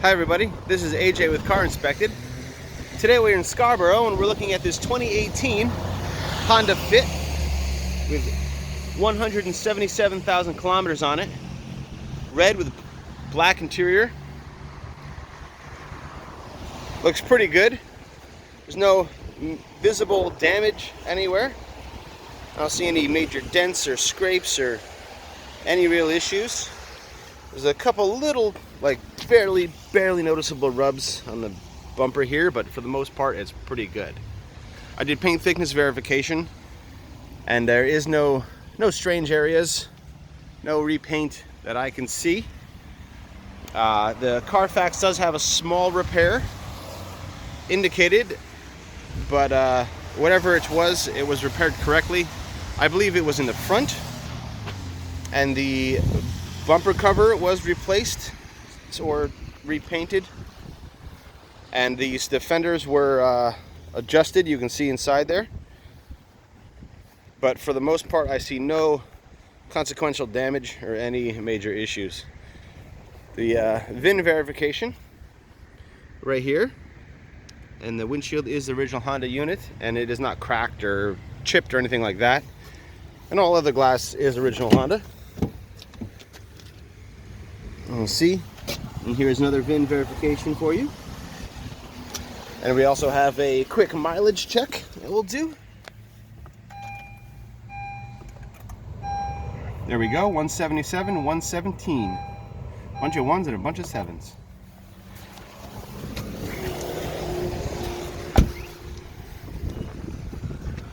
Hi everybody, this is AJ with Car Inspected. Today we're in Scarborough and we're looking at this 2018 Honda Fit with 177,000 kilometers on it. Red with black interior. Looks pretty good. There's no visible damage anywhere. I don't see any major dents or scrapes or any real issues. There's a couple little, like, barely noticeable rubs on the bumper here, but for the most part, it's pretty good. I did paint thickness verification, and there is no strange areas, no repaint that I can see. The Carfax does have a small repair indicated, but whatever it was repaired correctly. I believe it was in the front, and the bumper cover was replaced or repainted, and the fenders were adjusted. You can see inside there, but for the most part I see no consequential damage or any major issues. The VIN verification right here, and the windshield is the original Honda unit, and it is not cracked or chipped or anything like that, and all other glass is original Honda. We'll see. And here's another VIN verification for you. And we also have a quick mileage check that we'll do. There we go, 177, 117. Bunch of ones and a bunch of sevens.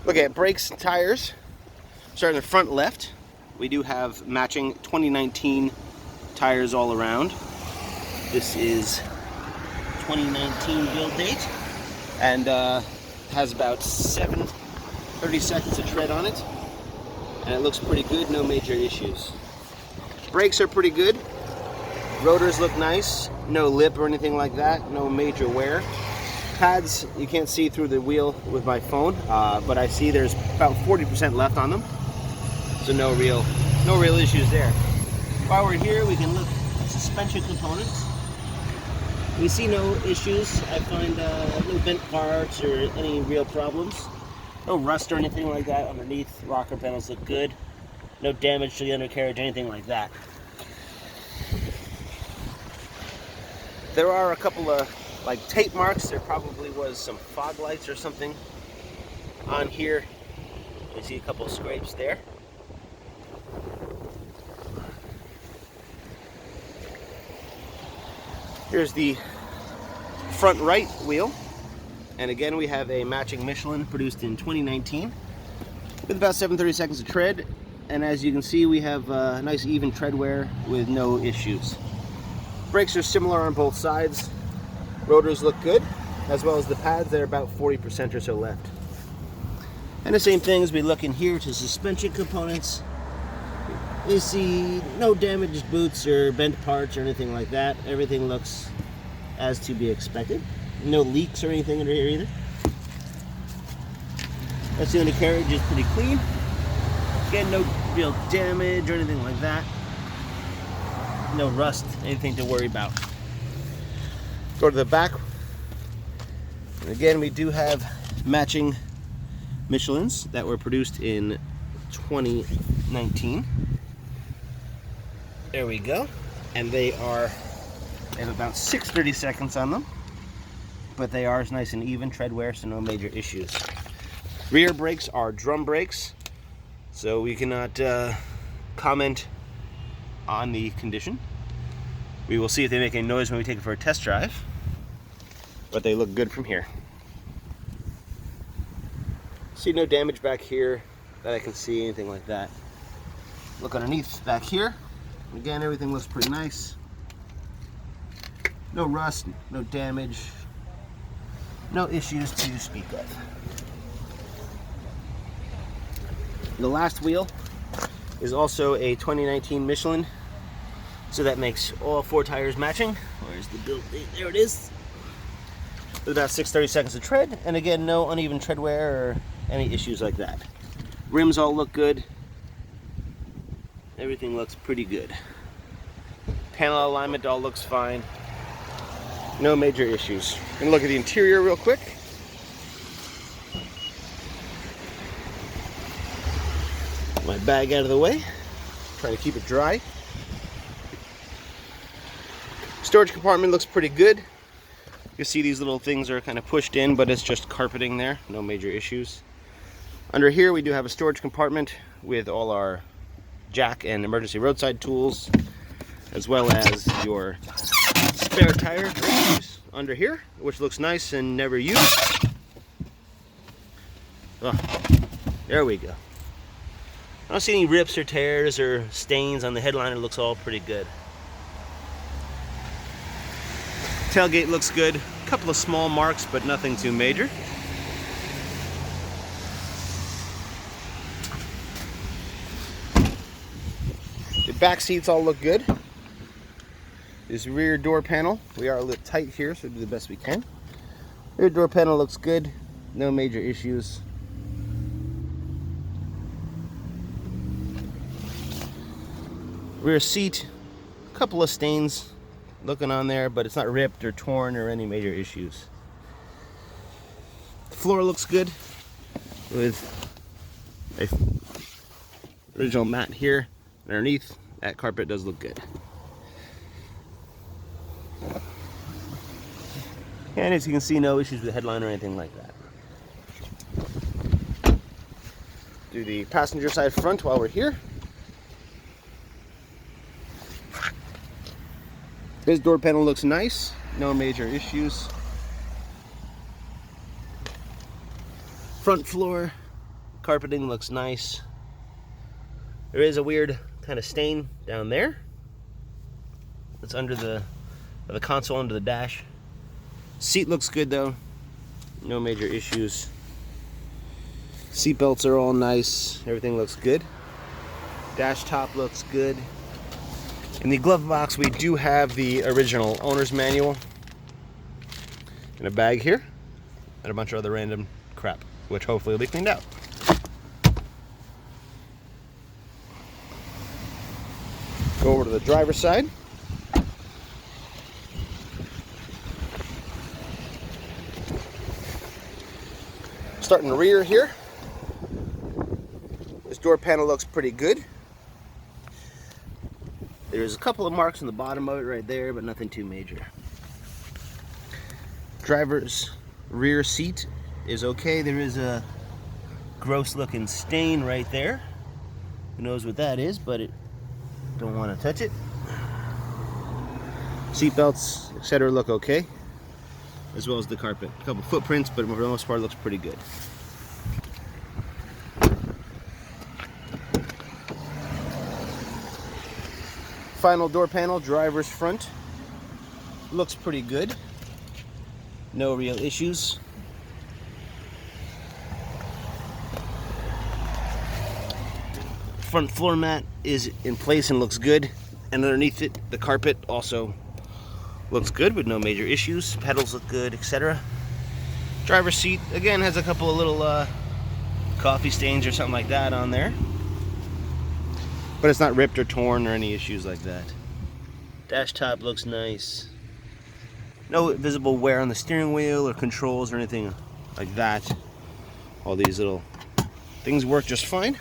Look at brakes and tires. Starting in the front left, we do have matching 2019 tires all around. This is 2019 build date, and has about 30 seconds of tread on it, and it looks pretty good, no major issues. Brakes are pretty good. Rotors look nice, no lip or anything like that, no major wear. Pads, you can't see through the wheel with my phone, but I see there's about 40% left on them, so no real issues there. While we're here, we can look at suspension components. We see no issues. I find no bent parts or any real problems. No rust or anything like that underneath. Rocker panels look good. No damage to the undercarriage, anything like that. There are a couple of tape marks. There probably was some fog lights or something on here. You see a couple of scrapes there. Here's the front right wheel, and again we have a matching Michelin produced in 2019 with about 730 seconds of tread, and as you can see we have nice even tread wear with no issues. Brakes are similar on both sides. Rotors look good, as well as the pads. They're about 40% or so left. And the same thing as we look in here to suspension components. You see no damaged boots or bent parts or anything like that. Everything looks as to be expected. No leaks or anything under here either. That's the undercarriage is pretty clean. Again, no real damage or anything like that. No rust, anything to worry about. Go to the back. And again, we do have matching Michelins that were produced in 2019. There we go, and they have about 630 seconds on them, but they are nice and even tread wear, so no major issues. Rear brakes are drum brakes, so we cannot comment on the condition. We will see if they make any noise when we take it for a test drive, but they look good from here. See no damage back here that I can see, anything like that. Look underneath back here. Again, everything looks pretty nice. No rust, no damage, no issues to speak of. The last wheel is also a 2019 Michelin, so that makes all 4 tires matching. Where's the build date? There it is. With about 630 seconds of tread, and again, no uneven tread wear or any issues like that. Rims all look good. Everything looks pretty good. Panel alignment all looks fine. No major issues. I'm gonna look at the interior real quick. My bag out of the way. Trying to keep it dry. Storage compartment looks pretty good. You see these little things are kind of pushed in, but it's just carpeting there. No major issues. Under here we do have a storage compartment with all our jack and emergency roadside tools, as well as your spare tire under here, which looks nice and never used. Oh, there we go. I don't see any rips or tears or stains on the headliner. It looks all pretty good. Tailgate looks good. A couple of small marks, but nothing too major. The back seats all look good. This rear door panel, we are a little tight here, so do the best we can. Rear door panel looks good. No major issues. Rear seat, a couple of stains looking on there, but it's not ripped or torn or any major issues. The floor looks good with a original mat here. Underneath, that carpet does look good. And as you can see, no issues with the headline or anything like that. Do the passenger side front while we're here. This door panel looks nice, no major issues. Front floor carpeting looks nice. There is a weird kind of stain down there. It's under the console, under the dash. Seat looks good though, no major issues. Seat belts are all nice, everything looks good. Dash top looks good. In the glove box, we do have the original owner's manual in a bag here, and a bunch of other random crap, which hopefully will be cleaned out. Go over to the driver's side. Starting the rear here. This door panel looks pretty good. There's a couple of marks on the bottom of it right there, but nothing too major. Driver's rear seat is okay. There is a gross looking stain right there. Who knows what that is, but it don't want to touch it. Seat belts, etc. look okay, as well as the carpet. A couple footprints, but for the most part it looks pretty good. Final door panel, driver's front, looks pretty good. No real issues. Front floor mat is in place and looks good. And underneath it, the carpet also looks good with no major issues. Pedals look good, etc. Driver's seat, again, has a couple of little coffee stains or something like that on there. But it's not ripped or torn or any issues like that. Dash top looks nice. No visible wear on the steering wheel or controls or anything like that. All these little things work just fine.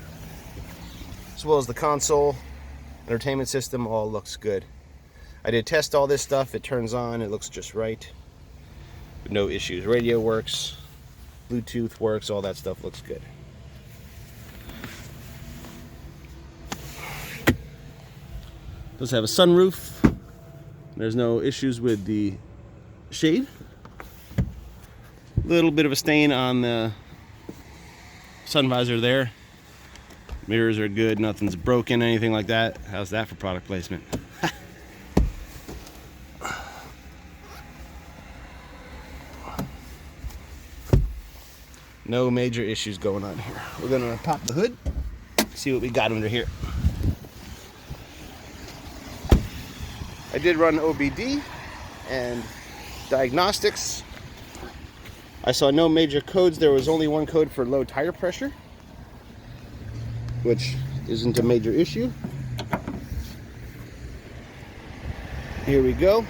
As well as the console, entertainment system, all looks good. I did test all this stuff. It turns on, it looks just right. No issues. Radio works, Bluetooth works, all that stuff looks good. Does have a sunroof. There's no issues with the shade. Little bit of a stain on the sun visor there. Mirrors are good, nothing's broken, anything like that. How's that for product placement? No major issues going on here. We're gonna pop the hood, see what we got under here. I did run OBD and diagnostics. I saw no major codes. There was only one code for low tire pressure, which isn't a major issue. Here we go.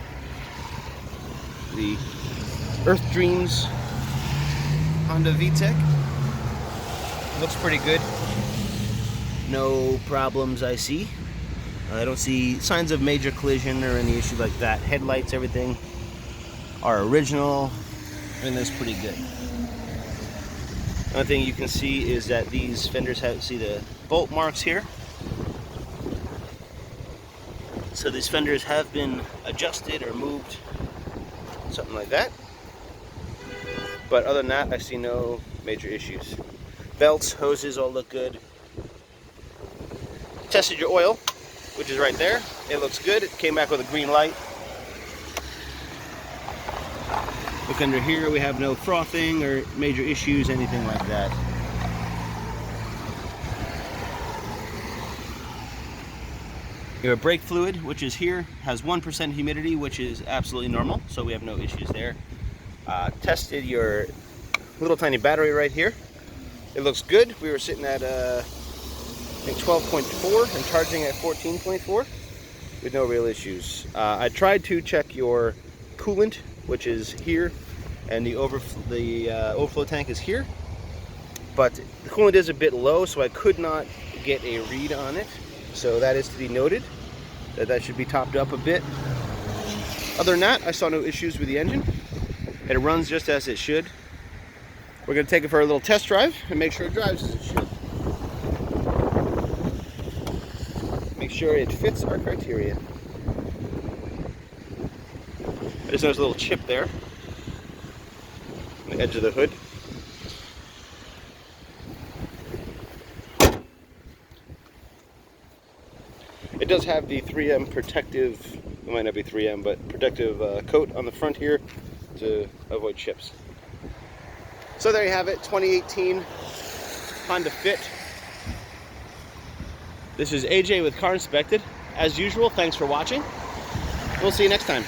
the Earth Dreams Honda VTEC. Looks pretty good. No problems I see. I don't see signs of major collision or any issue like that. Headlights, everything are original, and that's pretty good. Another thing you can see is that these fenders see the bolt marks here. So these fenders have been adjusted or moved, something like that. But other than that, I see no major issues. Belts, hoses all look good. Tested your oil, which is right there. It looks good. It came back with a green light. Look under here, we have no frothing or major issues, anything like that. Your brake fluid, which is here, has 1% humidity, which is absolutely normal, so we have no issues there. Tested your little tiny battery right here. It looks good. We were sitting at I think 12.4 and charging at 14.4 with no real issues. I tried to check your coolant, which is here, and the overflow tank is here, but the coolant is a bit low, so I could not get a read on it. So that is to be noted, that should be topped up a bit. Other than that, I saw no issues with the engine. It runs just as it should. We're going to take it for a little test drive and make sure it drives as it should. Make sure it fits our criteria. I just noticed a little chip there on the edge of the hood. It does have the 3M protective, it might not be 3M, but protective coat on the front here to avoid chips. So there you have it, 2018 Honda Fit. This is AJ with Car Inspected. As usual, thanks for watching. We'll see you next time.